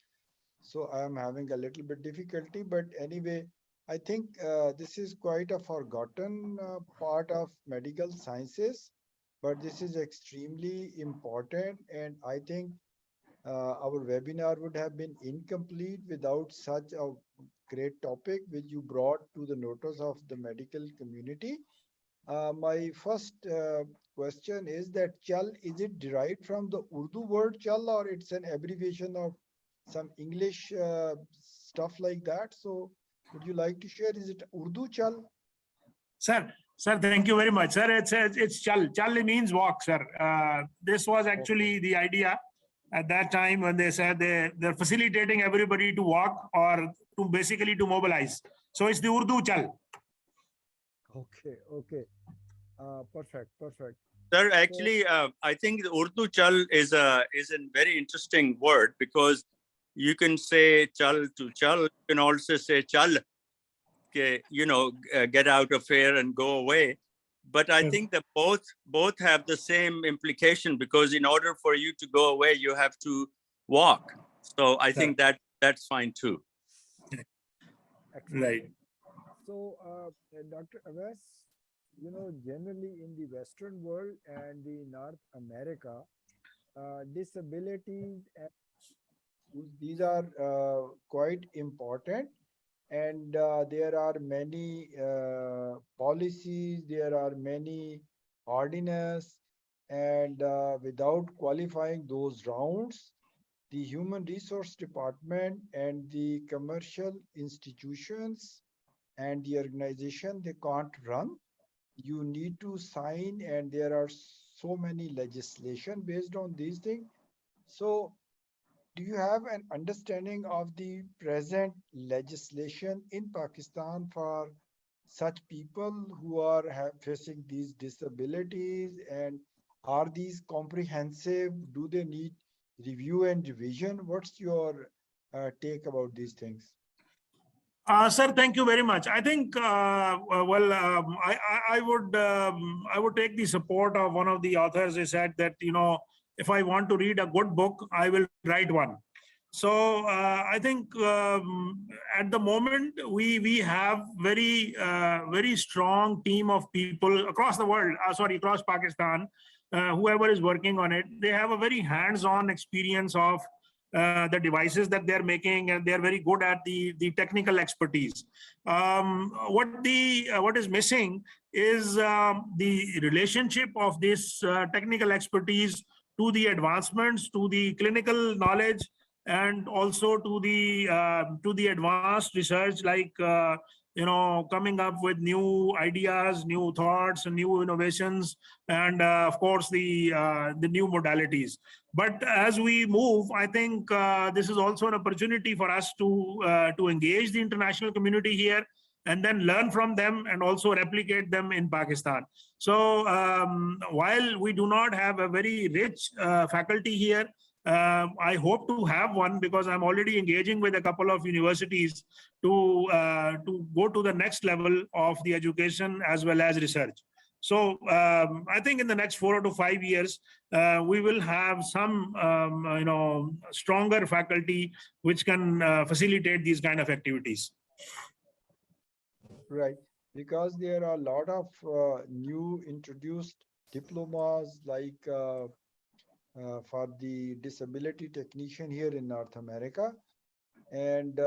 so I am having a little bit difficulty, but anyway, I think this is quite a forgotten part of medical sciences, but this is extremely important. And I think our webinar would have been incomplete without such a great topic which you brought to the notice of the medical community. My first question is that Chal, is it derived from the Urdu word Chal, or it's an abbreviation of some English stuff like that? So would you like to share? Is it Urdu Chal? Sir, thank you very much. Sir, it's Chal. Chal means walk, sir. This was actually the idea at that time when they said they're facilitating everybody to walk or to basically to mobilize. So it's the Urdu Chal. Okay, okay. Perfect, perfect. Sir, actually, I think the Urdu chal is a very interesting word, because you can say chal to chal. You can also say chal, get out of here and go away. But I think that both have the same implication, because in order for you to go away, you have to walk. So I think that's fine too. Excellent. Right. So, Dr. Awais, generally in the Western world and the North America, disabilities, these are quite important. And there are many policies, there are many ordinances, and without qualifying those rounds, the Human Resource Department and the commercial institutions and the organization, they can't run. You need to sign, and there are so many legislation based on these things. So do you have an understanding of the present legislation in Pakistan for such people who are facing these disabilities, and are these comprehensive? Do they need review and revision? What's your take about these things? Sir, thank you very much. I think, I would take the support of one of the authors. He said that, if I want to read a good book, I will write one. So I think at the moment we have very strong team of people across the world. Across Pakistan, whoever is working on it, they have a very hands-on experience of the devices that they're making, and they're very good at the technical expertise. What is missing is the relationship of this technical expertise to the advancements, to the clinical knowledge, and also to the advanced research, like coming up with new ideas, new thoughts, and new innovations, and of course the new modalities. But as we move, I think this is also an opportunity for us to engage the international community here, and then learn from them and also replicate them in Pakistan. So while we do not have a very rich faculty here, I hope to have one, because I'm already engaging with a couple of universities to go to the next level of the education as well as research. So I think in the next 4 to 5 years, we will have some stronger faculty which can facilitate these kind of activities. Right, because there are a lot of new introduced diplomas, like for the disability technician here in North America. And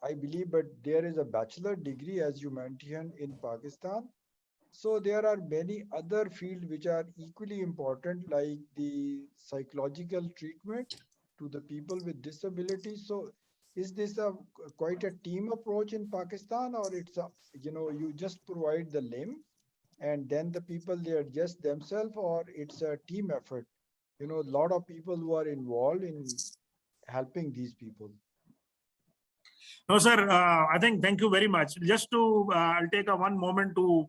I believe, but there is a bachelor degree, as you mentioned, in Pakistan. So there are many other fields which are equally important, like the psychological treatment to the people with disabilities. So is this quite a team approach in Pakistan, or it's you just provide the limb and then the people, they adjust themselves, or it's a team effort? A lot of people who are involved in helping these people. No, sir. I think, thank you very much. Just I'll take one moment to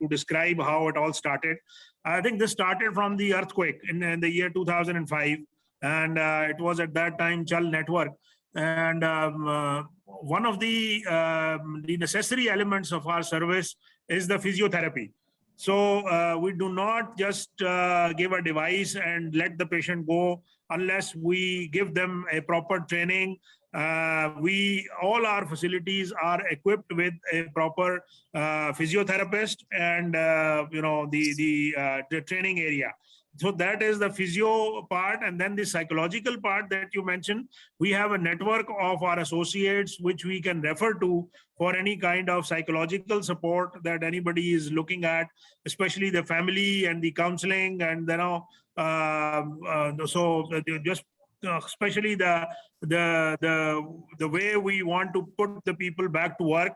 describe how it all started. I think this started from the earthquake in the year 2005, and it was at that time Chal Network. And one of the necessary elements of our service is the physiotherapy. So we do not just give a device and let the patient go unless we give them a proper training All our facilities are equipped with a proper physiotherapist and the training area. So that is the physio part, and then the psychological part that you mentioned. We have a network of our associates which we can refer to for any kind of psychological support that anybody is looking at, especially the family and the counseling, and just especially the way we want to put the people back to work.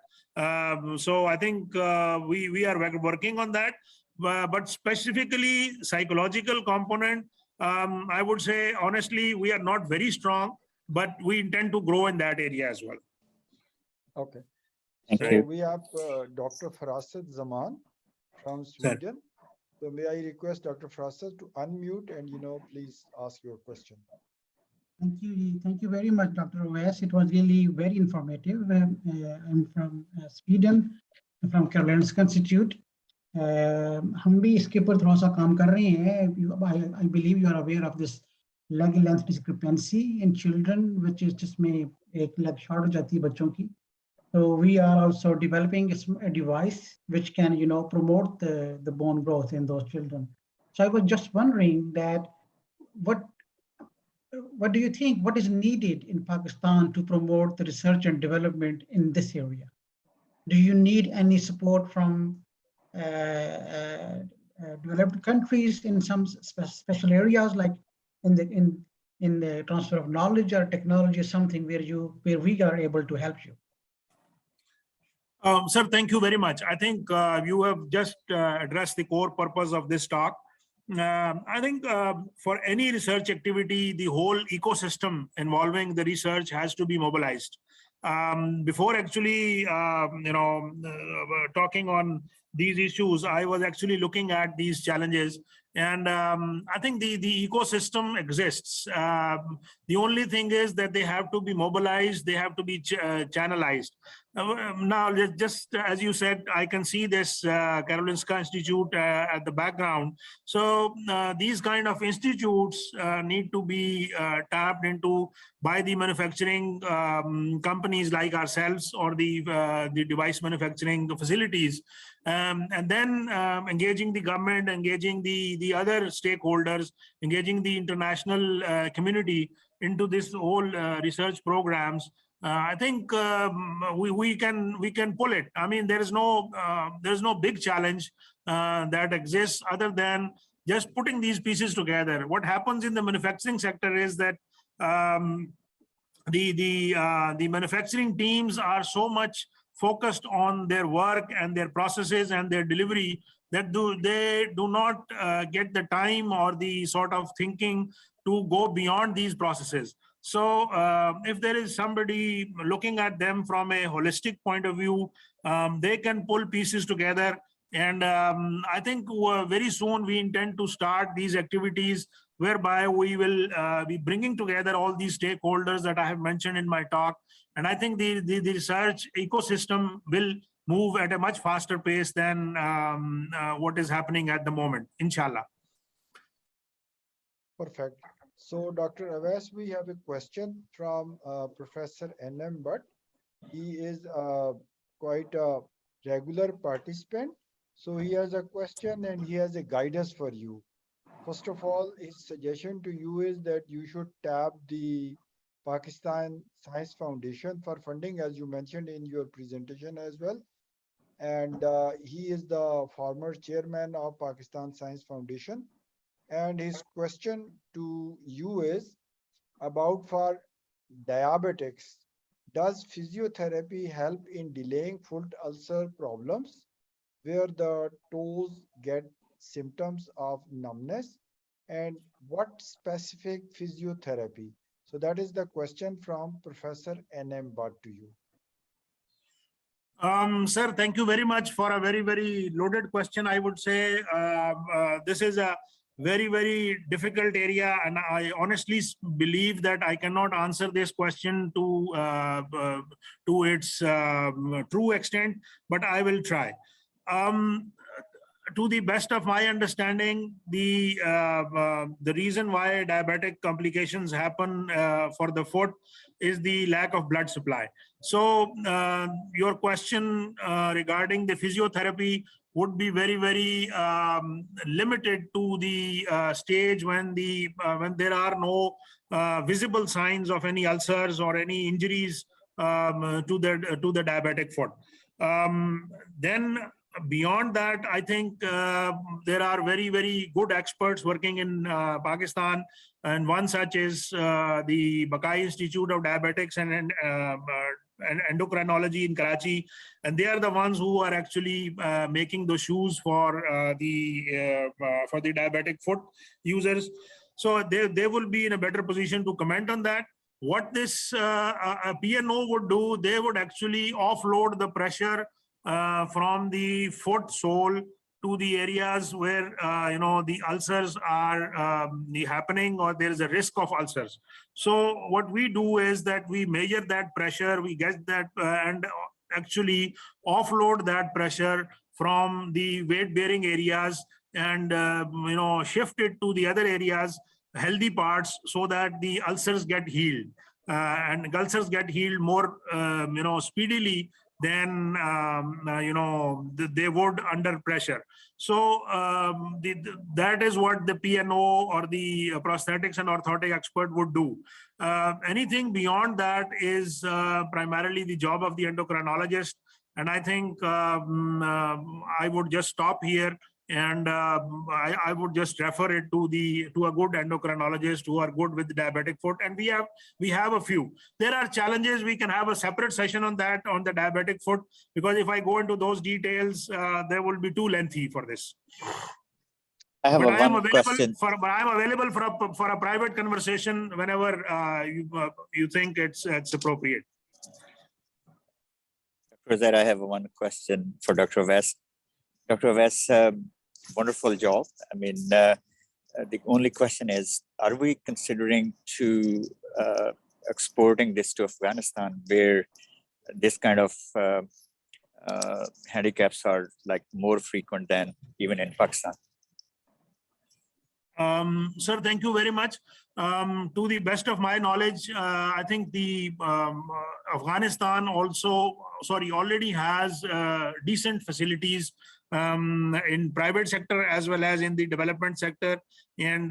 So I think we are working on that. But specifically psychological component, I would say honestly, we are not very strong, but we intend to grow in that area as well. Okay. Thank So you. we have Dr. Farasat Zaman from Sweden. So may I request Dr. Farasat to unmute and, please ask your question. Thank you very much, Dr. Awais. It was really very informative. I'm from Sweden, from Karolinska Institute. हम भी इसके ऊपर थोड़ा सा काम कर रहे हैं. I believe you are aware of this leg length discrepancy in children, which is जिसमें एक leg short हो जाती है बच्चों की. So we are also developing a device which can, promote the bone growth in those children. So I was just wondering that what do you think, what is needed in Pakistan to promote the research and development in this area? Do you need any support from developed countries in some special areas, like in the transfer of knowledge or technology, or something where we are able to help you? Sir, thank you very much. I think you have just addressed the core purpose of this talk. I think for any research activity, the whole ecosystem involving the research has to be mobilized. Before actually, talking on these issues, I was actually looking at these challenges, and I think the ecosystem exists. The only thing is that they have to be mobilized, they have to be channelized. Now, just as you said, I can see this Karolinska Institute at the background. So these kind of institutes need to be tapped into by the manufacturing companies like ourselves, or the device manufacturing facilities, and then engaging the government, engaging the other stakeholders, engaging the international community into this whole research programs. I think we can pull it. I mean, there's no big challenge that exists other than just putting these pieces together. What happens in the manufacturing sector is that the manufacturing teams are so much focused on their work and their processes and their delivery that they do not get the time or the sort of thinking to go beyond these processes. So if there is somebody looking at them from a holistic point of view, they can pull pieces together. And I think very soon we intend to start these activities whereby we will be bringing together all these stakeholders that I have mentioned in my talk. And I think the research ecosystem will move at a much faster pace than what is happening at the moment, inshallah. Perfect. So, Dr. Awais, we have a question from Professor N.M. Bhatt. He is quite a regular participant. So he has a question and he has a guidance for you. First of all, his suggestion to you is that you should tap the Pakistan Science Foundation for funding, as you mentioned in your presentation as well. And he is the former chairman of Pakistan Science Foundation. And his question to you is about for diabetics. Does physiotherapy help in delaying foot ulcer problems where the toes get symptoms of numbness? And what specific physiotherapy? So that is the question from Professor N.M. Bhatt to you. Sir, thank you very much for a very, very loaded question. I would say this is a very, very difficult area, and I honestly believe that I cannot answer this question to its true extent, but I will try. to the best of my understanding, the reason why diabetic complications happen for the foot is the lack of blood supply. So your question regarding the physiotherapy would be very, very limited to the stage when there are no visible signs of any ulcers or any injuries to the diabetic foot. Then beyond that, I think there are very, very good experts working in Pakistan, and one such is the Bakai Institute of Diabetics and Endocrinology in Karachi, and they are the ones who are actually making the shoes for the diabetic foot users. So they will be in a better position to comment on that. What this PNO would do, they would actually offload the pressure from the foot sole to the areas where the ulcers are happening, or there is a risk of ulcers. So what we do is that we measure that pressure, we get that and actually offload that pressure from the weight-bearing areas and shift it to the other areas, healthy parts, so that the ulcers get healed. And ulcers get healed more speedily than they would under pressure. So that is what the PNO or the prosthetics and orthotic expert would do. Anything beyond that is primarily the job of the endocrinologist. And I think I would just stop here, and I would just refer it to a good endocrinologist who are good with the diabetic foot. And we have a few. There are challenges. We can have a separate session on that, on the diabetic foot, because if I go into those details, they will be too lengthy for this. I have But I am one question. available for a private conversation whenever you think it's appropriate. For that, I have one question for Dr. West. Dr. West, wonderful job. I mean, the only question is, are we considering to exporting this to Afghanistan, where this kind of handicaps are like more frequent than even in Pakistan? Sir, thank you very much. To the best of my knowledge, I think the Afghanistan already has decent facilities in private sector as well as in the development sector, and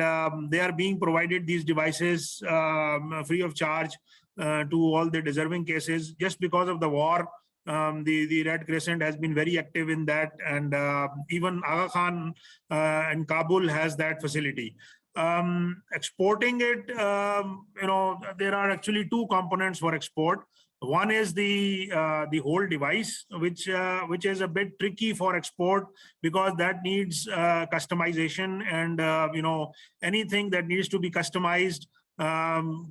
they are being provided these devices free of charge to all the deserving cases. Just because of the war, the Red Crescent has been very active in that, and even Aga Khan in Kabul has that facility. Exporting it, there are actually two components for export. One is the whole device, which is a bit tricky for export, because that needs customization, and anything that needs to be customized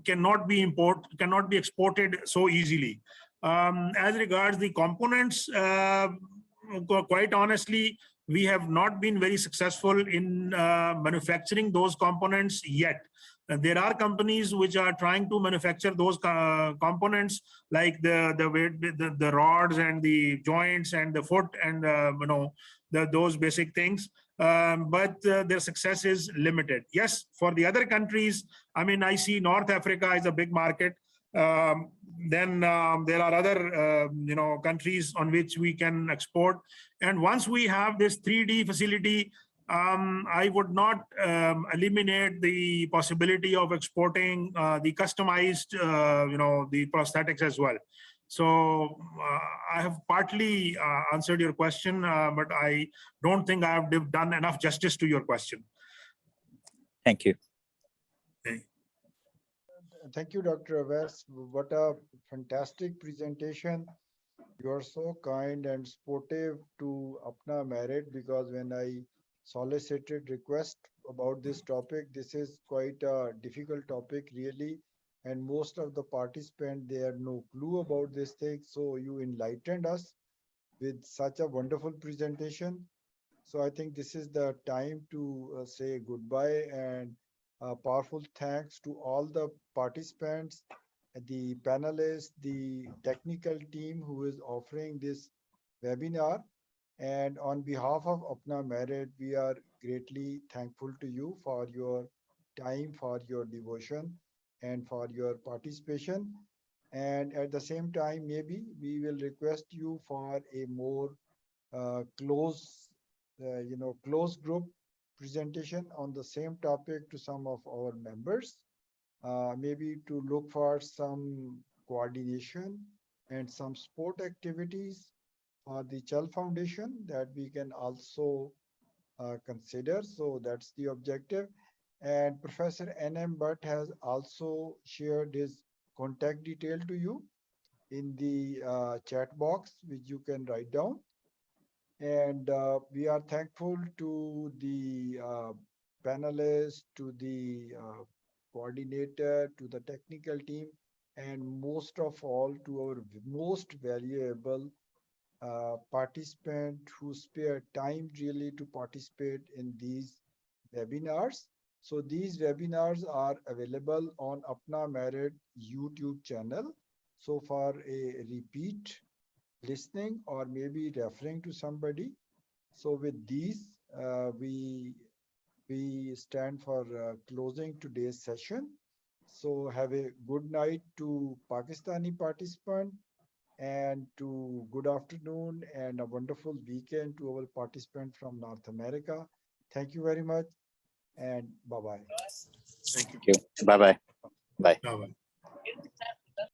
cannot be exported so easily. As regards the components, quite honestly, we have not been very successful in manufacturing those components yet. There are companies which are trying to manufacture those components, like the rods and the joints and the foot and those basic things. But their success is limited. Yes, for the other countries, I mean, I see North Africa is a big market. Then there are other countries on which we can export. And once we have this 3D facility, I would not eliminate the possibility of exporting the customized, the prosthetics as well. So I have partly answered your question, but I don't think I have done enough justice to your question. Thank you. Okay. Thank you, Dr. Awais. What a fantastic presentation. You are so kind and supportive to APPNA Merit, because when I solicited request about this topic, this is quite a difficult topic, really. And most of the participants, they have no clue about this thing. So you enlightened us with such a wonderful presentation. So I think this is the time to say goodbye, and powerful thanks to all the participants, the panelists, the technical team who is offering this webinar. And on behalf of APPNA Merit, we are greatly thankful to you for your time, for your devotion, and for your participation. And at the same time, maybe we will request you for a more close group presentation on the same topic to some of our members, maybe to look for some coordination and some sport activities for the Chal Foundation that we can also consider. So that's the objective. And Professor N.M. Bhatt has also shared his contact detail to you in the chat box, which you can write down. And we are thankful to the panelists, to the coordinator, to the technical team, and most of all to our most valuable participant who spare time really to participate in these webinars. So these webinars are available on APPNA Merit YouTube channel. So for a repeat listening or maybe referring to somebody. So with these, we stand for closing today's session. So have a good night to Pakistani participant and to good afternoon and a wonderful weekend to our participant from North America. Thank you very much and bye-bye. Thank you. Thank you. Bye-bye. Bye. Bye-bye.